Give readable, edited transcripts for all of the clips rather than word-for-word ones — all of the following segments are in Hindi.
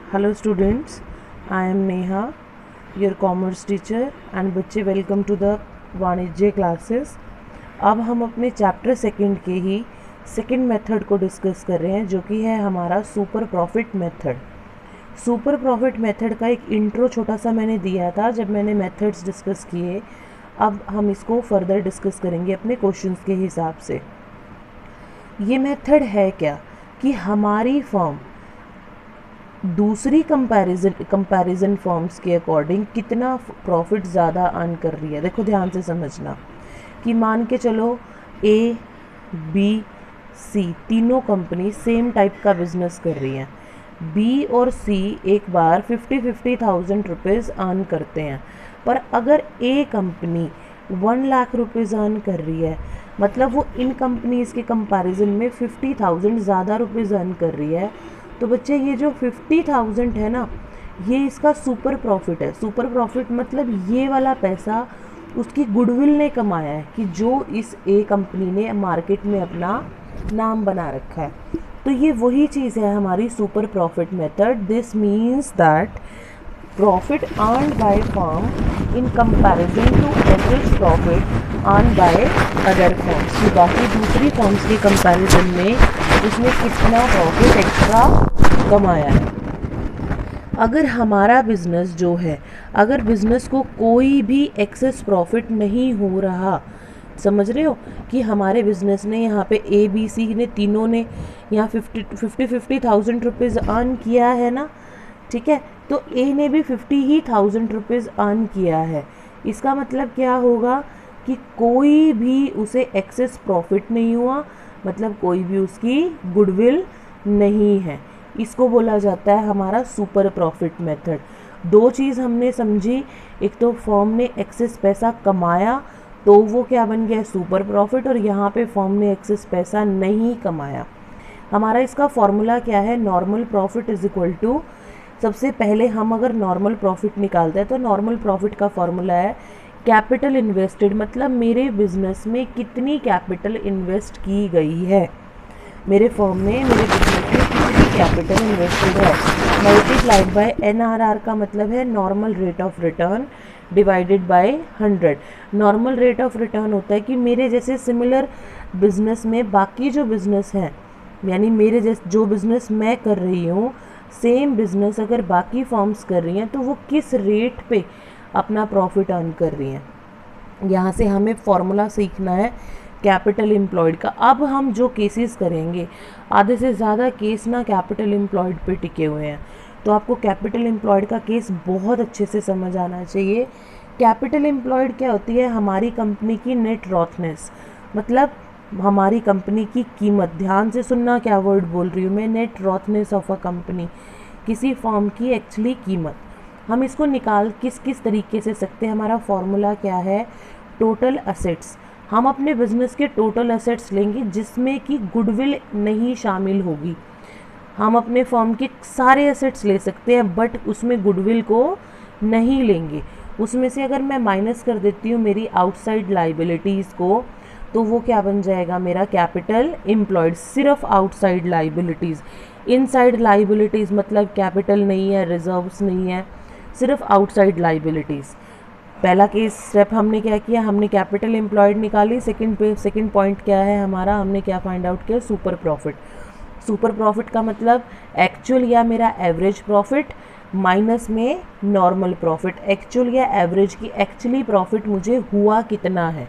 Hello students, I am Neha, your commerce teacher and बच्चे वेलकम टू द वाणिज्य क्लासेस। अब हम अपने चैप्टर सेकंड के ही सेकंड मेथड को डिस्कस कर रहे हैं, जो कि है हमारा super profit method. Super profit method का एक इंट्रो छोटा सा मैंने दिया था जब मैंने मेथड्स डिस्कस किए। अब हम इसको फर्दर डिस्कस करेंगे अपने क्वेश्चंस के हिसाब से। ये मेथड है क्या कि हमारी फर्म दूसरी कंपैरिजन फर्म्स के अकॉर्डिंग कितना प्रॉफिट ज़्यादा अर्न कर रही है। देखो ध्यान से समझना कि मान के चलो ए बी सी तीनों कंपनी सेम टाइप का बिजनेस कर रही हैं। बी और सी एक बार 50,000 रुपीज़ अर्न करते हैं, पर अगर ए कंपनी 1 लाख रुपीज़ अर्न कर रही है, मतलब वो इन कंपनीज़ के कंपैरिजन में 50,000 ज़्यादा रुपीज़ अर्न कर रही है, तो बच्चे ये जो 50,000 है ना, ये इसका सुपर प्रॉफिट है। सुपर प्रॉफिट मतलब ये वाला पैसा उसकी गुडविल ने कमाया है कि जो इस ए कंपनी ने मार्केट में अपना नाम बना रखा है। तो ये वही चीज़ है हमारी super profit method. This means that profit earn by firm in comparison to average profit earn by other firms. कि बाकी दूसरी फर्म्स के कंपैरिजन में उसने कितना प्रॉफिट एक्स्ट्रा कमाया है। अगर हमारा बिजनेस जो है, अगर बिजनेस को कोई भी एक्सेस प्रॉफिट नहीं हो रहा, समझ रहे हो कि हमारे बिजनेस ने यहाँ पे ए बी सी ने तीनों ने यहाँ 50,000 रुपीज़ अर्न किया है ना, ठीक है। तो ए ने भी 50,000 रुपीज़ अर्न किया है। इसका मतलब क्या होगा कि कोई भी उसे एक्सेस प्रॉफिट नहीं हुआ, मतलब कोई भी उसकी गुडविल नहीं है। इसको बोला जाता है हमारा सुपर प्रॉफिट मेथड। दो चीज़ हमने समझी, एक तो फर्म ने एक्सेस पैसा कमाया तो वो क्या बन गया, सुपर प्रॉफिट, और यहाँ पे फर्म ने एक्सेस पैसा नहीं कमाया। हमारा इसका फॉर्मूला क्या है, normal profit is equal to, सबसे पहले हम अगर नॉर्मल प्रॉफिट निकालते हैं तो नॉर्मल प्रॉफिट का फॉर्मूला है कैपिटल इन्वेस्टेड, मतलब मेरे बिजनेस में कितनी कैपिटल इन्वेस्ट की गई है, मेरे फर्म में मेरे बिजनेस में कितनी कैपिटल इन्वेस्टेड है, मल्टीप्लाइड बाय NRR का मतलब है normal rate of return divided by 100। Normal rate of return होता है कि मेरे जैसे सिमिलर बिजनेस में बाकी जो बिजनेस हैं, यानी मेरे जैसे जो बिजनेस मैं कर रही हूँ, सेम बिजनेस अगर बाकी फर्म्स कर रही हैं तो वो किस रेट पे अपना प्रॉफिट अर्न कर रही हैं। यहाँ से हमें फॉर्मूला सीखना है कैपिटल एम्प्लॉयड का। अब हम जो केसेस करेंगे, आधे से ज़्यादा केस ना कैपिटल एम्प्लॉयड पे टिके हुए हैं, तो आपको कैपिटल एम्प्लॉयड का केस बहुत अच्छे से समझ आना चाहिए। कैपिटल एम्प्लॉयड क्या होती है, हमारी कंपनी की नेट रॉथनेस, मतलब हमारी कंपनी की कीमत। ध्यान से सुनना क्या वर्ड बोल रही हूँ मैं, नेट रॉथनेस ऑफ अ कंपनी, किसी फर्म की एक्चुअली कीमत। हम इसको निकाल किस किस तरीके से सकते हैं, हमारा फॉर्मूला क्या है, टोटल असेट्स। हम अपने बिजनेस के टोटल असेट्स लेंगे जिसमें कि गुडविल नहीं शामिल होगी। हम अपने फर्म के सारे असेट्स ले सकते हैं बट उसमें गुडविल को नहीं लेंगे। उसमें से अगर मैं माइनस कर देती हूँ मेरी आउटसाइड लाइबिलिटीज़ को, तो वो क्या बन जाएगा, मेरा कैपिटल एम्प्लॉयड। सिर्फ आउटसाइड लाइबिलिटीज़, इनसाइड लाइबिलिटीज़ मतलब कैपिटल नहीं है, रिजर्व्स नहीं है, सिर्फ आउटसाइड लाइबिलिटीज़। पहला केस स्टेप हमने क्या किया, हमने कैपिटल एम्प्लॉयड निकाली। सेकंड पॉइंट क्या है हमारा, हमने क्या फाइंड आउट किया, सुपर प्रॉफिट। सुपर प्रॉफिट का मतलब एक्चुअल या मेरा एवरेज प्रॉफिट माइनस में नॉर्मल प्रॉफिट। एक्चुअल या एवरेज की एक्चुअली प्रॉफिट मुझे हुआ कितना है,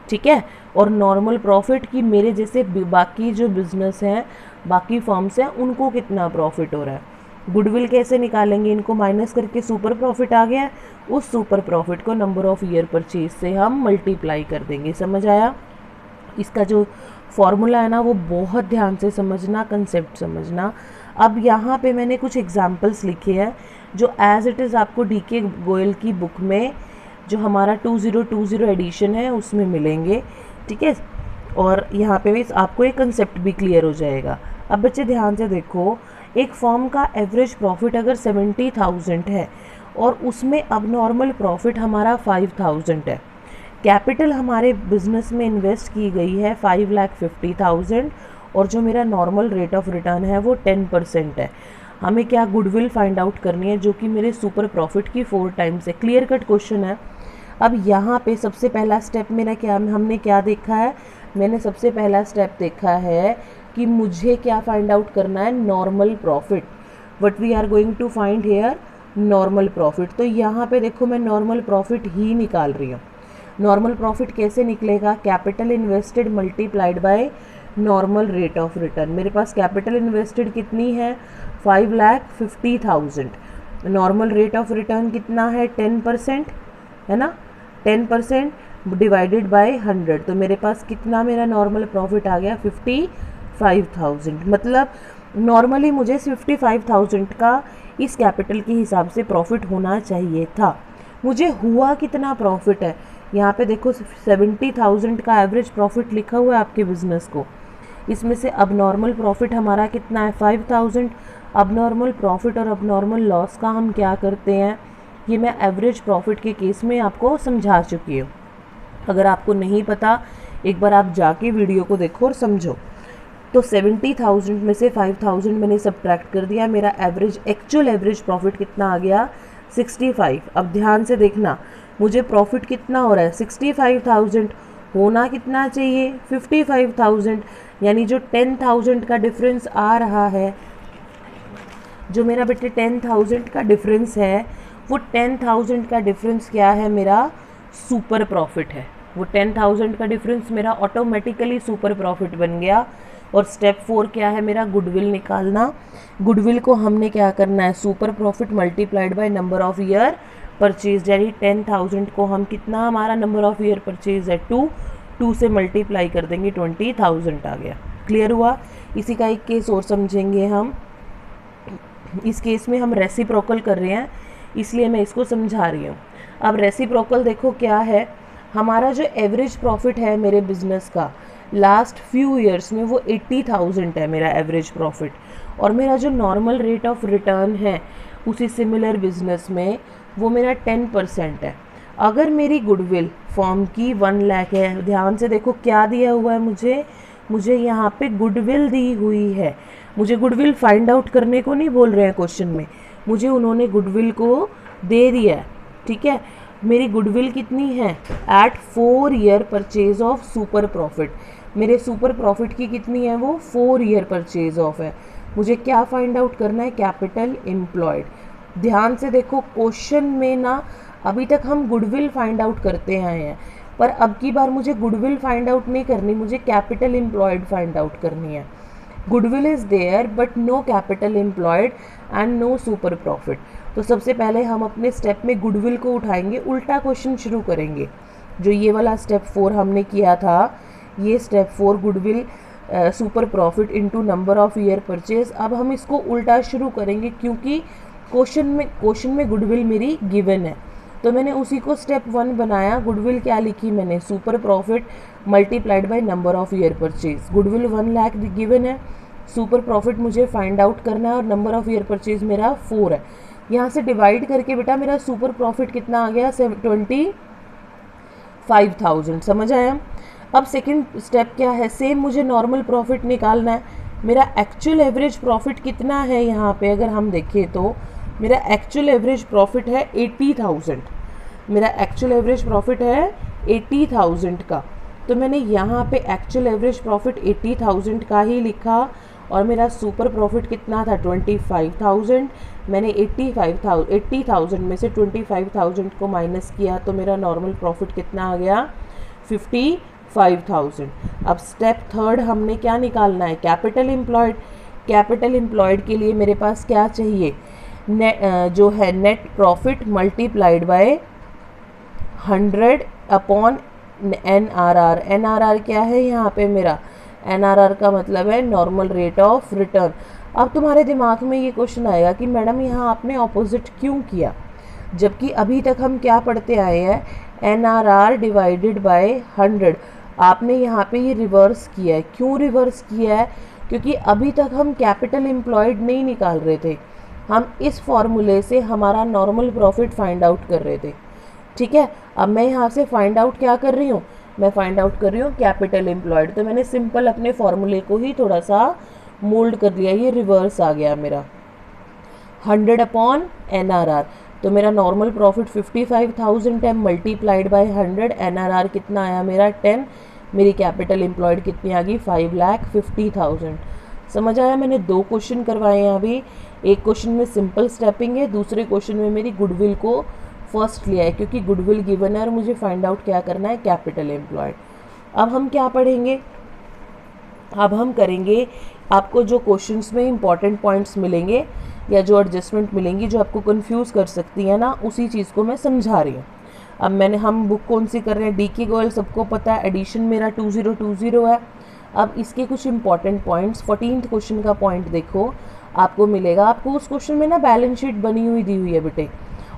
ठीक है, और नॉर्मल प्रॉफिट की मेरे जैसे बाकी जो बिजनेस हैं, बाकी फर्म्स हैं, उनको कितना प्रॉफिट हो रहा है। गुडविल कैसे निकालेंगे, इनको माइनस करके सुपर प्रॉफिट आ गया, उस सुपर प्रॉफिट को नंबर ऑफ ईयर परचेज से हम मल्टीप्लाई कर देंगे। समझ आया? इसका जो फॉर्मूला है ना वो बहुत ध्यान से समझना, कंसेप्ट समझना। अब यहाँ पे मैंने कुछ एग्जांपल्स लिखे हैं जो एज इट इज़ आपको DK गोयल की बुक में जो हमारा 2020 एडिशन है उसमें मिलेंगे, ठीक है। और यहाँ पे आपको एक कंसेप्ट भी क्लियर हो जाएगा। अब बच्चे ध्यान से देखो, एक फर्म का एवरेज प्रॉफिट अगर 70,000 है और उसमें अब नॉर्मल प्रॉफिट हमारा 5,000 है, कैपिटल हमारे बिजनेस में इन्वेस्ट की गई है 5,50,000 और जो मेरा नॉर्मल रेट ऑफ रिटर्न है वो 10% है। हमें क्या गुडविल फाइंड आउट करनी है जो कि मेरे सुपर प्रॉफिट की 4 टाइम्स है। क्लियर कट क्वेश्चन है। अब यहाँ पे सबसे पहला स्टेप मेरा क्या, हमने क्या देखा है, मैंने सबसे पहला स्टेप देखा है कि मुझे क्या फाइंड आउट करना है, normal profit. What we are going to find here, normal profit. तो यहाँ पे देखो मैं नॉर्मल प्रॉफिट ही निकाल रही हूँ। नॉर्मल प्रॉफिट कैसे निकलेगा, capital invested multiplied by normal rate of return. मेरे पास कैपिटल इन्वेस्टेड कितनी है, 5,50,000। नॉर्मल रेट ऑफ रिटर्न कितना है, 10% है ना, 10% डिवाइडेड बाय 100। तो मेरे पास कितना मेरा नॉर्मल प्रॉफिट आ गया, 55,000। मतलब नॉर्मली मुझे 55,000 का इस कैपिटल के हिसाब से प्रॉफिट होना चाहिए था। मुझे हुआ कितना प्रॉफिट है, यहाँ पे देखो 70,000 का एवरेज प्रॉफिट लिखा हुआ है आपके बिजनेस को। इसमें से अब नॉर्मल प्रॉफिट हमारा कितना है, 5,000। अब नॉर्मल प्रॉफिट और अब नॉर्मल लॉस का हम क्या करते हैं, ये मैं एवरेज प्रॉफिट के केस में आपको समझा चुकी हूँ। अगर आपको नहीं पता एक बार आप जाके वीडियो को देखो और समझो। तो 70,000 में से 5,000 मैंने सब्ट्रैक्ट कर दिया, मेरा एवरेज एक्चुअल एवरेज प्रॉफिट कितना आ गया, 65। अब ध्यान से देखना, मुझे प्रॉफिट कितना हो रहा है, 65,000, होना कितना चाहिए, 55,000। यानी जो 10,000 का डिफरेंस आ रहा है, जो मेरा बेटे 10,000 का डिफरेंस है, वो 10,000 का डिफरेंस क्या है, मेरा सुपर प्रॉफिट है। वो 10,000 का डिफरेंस मेरा ऑटोमेटिकली सुपर प्रॉफिट बन गया। और स्टेप 4 क्या है मेरा, गुडविल निकालना। गुडविल को हमने क्या करना है, super profit multiplied by number of year purchase. यानी 10,000 को हम कितना, हमारा नंबर ऑफ ईयर परचेज है 2 से मल्टीप्लाई कर देंगे, 20,000 आ गया। क्लियर हुआ। इसी का एक केस और समझेंगे हम। इस केस में हम रेसिप्रोकल कर रहे हैं, इसलिए मैं इसको समझा रही हूँ। अब रेसिप्रोकल देखो क्या है, हमारा जो एवरेज प्रॉफिट है मेरे बिजनेस का लास्ट फ्यू ईयर्स में, वो 80,000 है मेरा एवरेज प्रॉफिट। और मेरा जो नॉर्मल रेट ऑफ रिटर्न है उसी सिमिलर बिजनेस में, वो मेरा 10% है। अगर मेरी गुडविल फॉर्म की 1 लाख है, ध्यान से देखो क्या दिया हुआ है मुझे यहाँ पे गुडविल दी हुई है। मुझे गुडविल फाइंड आउट करने को नहीं बोल रहे हैं क्वेश्चन में, मुझे उन्होंने गुडविल को दे दिया है। ठीक है, मेरी गुडविल कितनी है, at 4 year purchase of super profit. मेरे सुपर प्रॉफिट की कितनी है, वो 4 ईयर परचेज ऑफ है। मुझे क्या फाइंड आउट करना है, कैपिटल एम्प्लॉयड। ध्यान से देखो क्वेश्चन में ना, अभी तक हम गुडविल फाइंड आउट करते आए हैं, पर अब की बार मुझे गुडविल फाइंड आउट नहीं करनी, मुझे कैपिटल एम्प्लॉयड फाइंड आउट करनी है। Goodwill is there but no capital employed and no super profit. तो सबसे पहले हम अपने स्टेप में गुडविल को उठाएंगे, उल्टा क्वेश्चन शुरू करेंगे। जो ये वाला स्टेप 4 हमने किया था, ये step 4 goodwill super profit into number of year purchase, अब हम इसको उल्टा शुरू करेंगे क्योंकि क्वेश्चन में गुडविल मेरी गिवन है। तो मैंने उसी को स्टेप 1 बनाया। गुडविल क्या लिखी मैंने, super profit multiplied by number of year purchase. Goodwill 1 lakh given है, सुपर प्रॉफिट मुझे फाइंड आउट करना है और नंबर ऑफ ईयर परचेज मेरा 4 है। यहाँ से डिवाइड करके बेटा मेरा सुपर प्रॉफिट कितना आ गया, 25,000। समझ आया। अब सेकंड स्टेप क्या है, सेम मुझे नॉर्मल प्रॉफिट निकालना है। मेरा एक्चुअल एवरेज प्रॉफिट कितना है, यहाँ पे अगर हम देखें तो मेरा एक्चुअल एवरेज प्रॉफिट है 80,000। मेरा एक्चुअल एवरेज प्रॉफिट है 80,000 का। तो मैंने यहाँ पे एक्चुअल एवरेज प्रॉफिट 80,000 का ही लिखा और मेरा सुपर प्रॉफिट कितना था, 25,000। मैंने 80,000 में से 25,000 को माइनस किया तो मेरा नॉर्मल प्रॉफिट कितना आ गया, 55,000। अब स्टेप 3 हमने क्या निकालना है, कैपिटल एम्प्लॉयड। कैपिटल एम्प्लॉयड के लिए मेरे पास क्या चाहिए, जो है net profit multiplied by 100 upon NRR। NRR क्या है यहाँ पे मेरा, NRR का मतलब है नॉर्मल रेट ऑफ रिटर्न। अब तुम्हारे दिमाग में ये क्वेश्चन आएगा कि मैडम यहाँ आपने ऑपोजिट क्यों किया, जबकि अभी तक हम क्या पढ़ते आए हैं, NRR डिवाइडेड बाय 100। आपने यहाँ पे ये रिवर्स किया है। क्यों रिवर्स किया है, क्योंकि अभी तक हम कैपिटल एम्प्लॉयड नहीं निकाल रहे थे, हम इस फॉर्मूले से हमारा नॉर्मल प्रॉफिट फाइंड आउट कर रहे थे। ठीक है, अब मैं यहाँ से फाइंड आउट क्या कर रही हूँ, मैं फाइंड आउट कर रही हूँ कैपिटल एम्प्लॉयड। तो मैंने सिंपल अपने फॉर्मूले को ही थोड़ा सा मोल्ड कर लिया, ये रिवर्स आ गया मेरा। 100 अपॉन NRR। तो मेरा नॉर्मल प्रॉफिट 55,000 है, मल्टीप्लाइड बाय 100, NRR कितना आया मेरा 10, मेरी कैपिटल एम्प्लॉयड कितनी आ गई 5,50,000। समझ आया? मैंने 2 क्वेश्चन करवाए हैं अभी। एक क्वेश्चन में सिंपल स्टेपिंग है, दूसरे क्वेश्चन में मेरी गुडविल को फर्स्ट लिया है, क्योंकि गुडविल गिवन है और मुझे फाइंड आउट क्या करना है, कैपिटल एम्प्लॉयड। अब हम क्या पढ़ेंगे, अब हम करेंगे, आपको जो क्वेश्चंस में इंपॉर्टेंट पॉइंट्स मिलेंगे या जो एडजस्टमेंट मिलेंगी जो आपको कंफ्यूज कर सकती है ना, उसी चीज़ को मैं समझा रही हूँ। अब हम बुक कौन सी कर रहे हैं, DK गोयल, सबको पता है, एडिशन मेरा 2020 है। अब इसके कुछ इंपॉर्टेंट पॉइंट्स, 14th क्वेश्चन का पॉइंट देखो, आपको मिलेगा, आपको उस क्वेश्चन में ना बैलेंस शीट बनी हुई दी हुई है बेटे,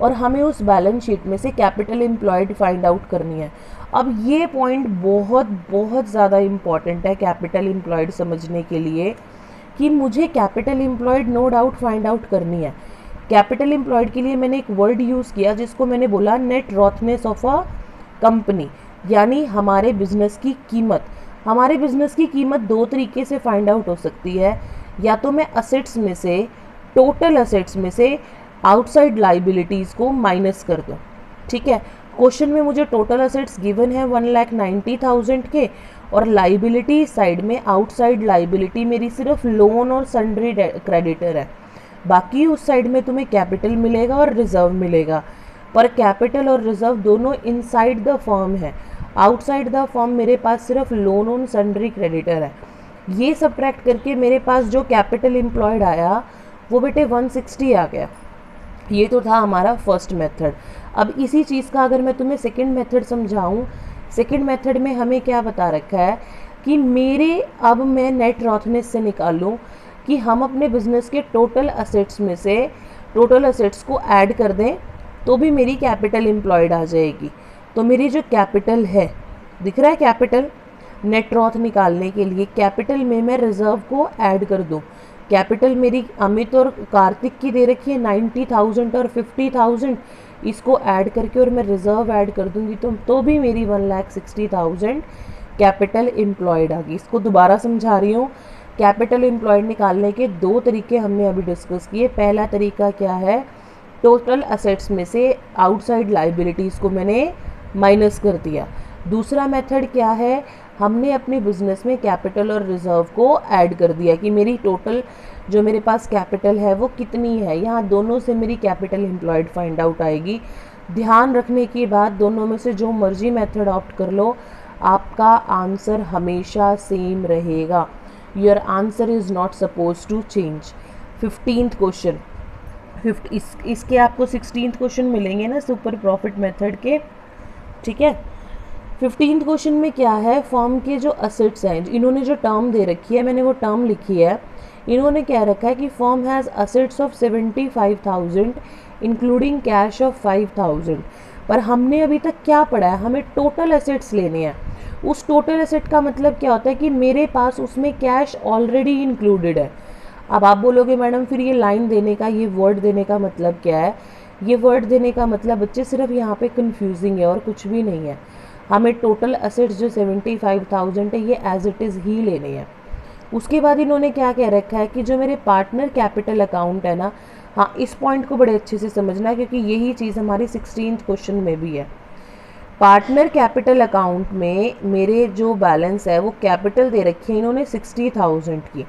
और हमें उस बैलेंस शीट में से कैपिटल एम्प्लॉयड फाइंड आउट करनी है। अब ये पॉइंट बहुत बहुत ज़्यादा इम्पॉर्टेंट है कैपिटल एम्प्लॉयड समझने के लिए, कि मुझे capital employed no doubt find out करनी है। कैपिटल एम्प्लॉयड के लिए मैंने एक वर्ड यूज़ किया जिसको मैंने बोला नेट रॉथनेस ऑफ अ कंपनी, यानी हमारे बिजनेस की कीमत। हमारे बिजनेस की कीमत 2 तरीके से फाइंड आउट हो सकती है, या तो मैं असेट्स में से, टोटल असेट्स में से आउटसाइड लाइबिलिटीज़ को माइनस कर दूँ। ठीक है, क्वेश्चन में मुझे टोटल असेट्स गिवन है 1,90,000 के, और लाइबिलिटी साइड में आउटसाइड लाइबिलिटी मेरी सिर्फ लोन और सन्ड्री क्रेडिटर है, बाकी उस साइड में तुम्हें कैपिटल मिलेगा और रिजर्व मिलेगा। पर कैपिटल और रिजर्व दोनों इनसाइड द फर्म है, आउटसाइड द फर्म मेरे पास सिर्फ लोन और सन्ड्री क्रेडिटर है। ये सब्ट्रैक्ट करके मेरे पास जो कैपिटल एम्प्लॉयड आया वो बेटे 160 आ गया। ये तो था हमारा फर्स्ट मेथड। अब इसी चीज़ का अगर मैं तुम्हें सेकंड मेथड समझाऊं, सेकंड मेथड में हमें क्या बता रखा है कि अब मैं नेट रॉथनेस से निकालूं कि हम अपने बिजनेस के टोटल असेट्स में से टोटल असेट्स को ऐड कर दें तो भी मेरी कैपिटल एम्प्लॉयड आ जाएगी। तो मेरी जो कैपिटल है, दिख रहा है कैपिटल, नेट रॉथ निकालने के लिए कैपिटल में मैं रिजर्व को ऐड कर दूं। कैपिटल मेरी अमित और कार्तिक की दे रखी है 90,000 और 50,000, इसको ऐड करके और मैं रिजर्व ऐड कर दूंगी तो भी मेरी 1,60,000 कैपिटल एम्प्लॉयड आ गई। इसको दोबारा समझा रही हूँ। कैपिटल एम्प्लॉयड निकालने के 2 तरीके हमने अभी डिस्कस किए। पहला तरीका क्या है, टोटल असेट्स में से आउटसाइड लाइबिलिटीज़ को मैंने माइनस कर दिया। दूसरा मेथड क्या है, हमने अपने बिजनेस में कैपिटल और रिजर्व को ऐड कर दिया कि मेरी टोटल जो मेरे पास कैपिटल है वो कितनी है। यहाँ दोनों से मेरी कैपिटल एम्प्लॉयड फाइंड आउट आएगी। ध्यान रखने की बात, दोनों में से जो मर्जी मेथड ऑप्ट कर लो, आपका आंसर हमेशा सेम रहेगा। Your answer is not suppose to change. 15th question, इसके आपको 16th क्वेश्चन मिलेंगे ना सुपर प्रॉफिट मेथड के। ठीक है, 15th क्वेश्चन में क्या है, फॉर्म के जो असेट्स हैं, इन्होंने जो टर्म दे रखी है, मैंने वो टर्म लिखी है। इन्होंने क्या रखा है कि form has assets of 75,000 including cash of 5,000। पर हमने अभी तक क्या पढ़ा है, हमें टोटल असेट्स लेने हैं। उस टोटल असेट का मतलब क्या होता है कि मेरे पास उसमें कैश ऑलरेडी इंक्लूडेड है। अब आप बोलोगे मैडम फिर ये लाइन देने का, ये वर्ड देने का मतलब क्या है। ये वर्ड देने का मतलब बच्चे सिर्फ यहाँ पे कंफ्यूजिंग है और कुछ भी नहीं है। हमें टोटल असेट्स जो 75,000 है ये एज इट इज़ ही लेने हैं। उसके बाद इन्होंने क्या कह रखा है कि जो मेरे पार्टनर कैपिटल अकाउंट है ना, हाँ इस पॉइंट को बड़े अच्छे से समझना है क्योंकि यही चीज़ हमारी 16th क्वेश्चन में भी है। पार्टनर कैपिटल अकाउंट में मेरे जो बैलेंस है वो कैपिटल दे रखी है इन्होंने 60,000 की,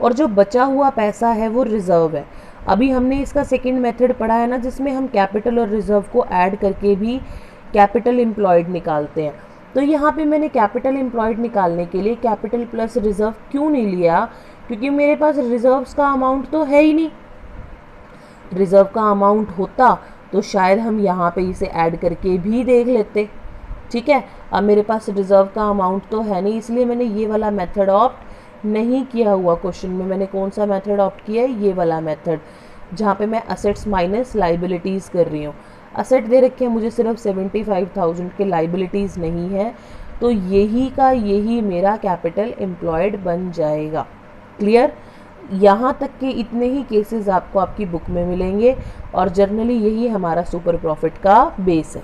और जो बचा हुआ पैसा है वो रिजर्व है। अभी हमने इसका सेकंड मेथड पढ़ा है ना जिसमें हम कैपिटल और रिजर्व को ऐड करके भी कैपिटल एम्प्लॉयड निकालते हैं। तो यहाँ पे मैंने कैपिटल एम्प्लॉयड निकालने के लिए कैपिटल प्लस रिजर्व क्यों नहीं लिया, क्योंकि मेरे पास रिजर्व्स का अमाउंट तो है ही नहीं। रिजर्व का अमाउंट होता तो शायद हम यहाँ पे इसे ऐड करके भी देख लेते। ठीक है, अब मेरे पास रिजर्व का अमाउंट तो है नहीं, इसलिए मैंने ये वाला मेथड ऑप्ट नहीं किया हुआ। क्वेश्चन में मैंने कौन सा मेथड ऑप्ट किया है, ये वाला मेथड, जहाँ पे मैं असेट्स माइनस लाइबिलिटीज़ कर रही हूँ। असेट दे रखे हैं मुझे सिर्फ 75,000 के, लाइबिलिटीज़ नहीं है, तो यही का यही मेरा कैपिटल एम्प्लॉयड बन जाएगा। क्लियर? यहाँ तक के इतने ही केसेस आपको आपकी बुक में मिलेंगे और जर्नली यही हमारा सुपर प्रॉफिट का बेस है।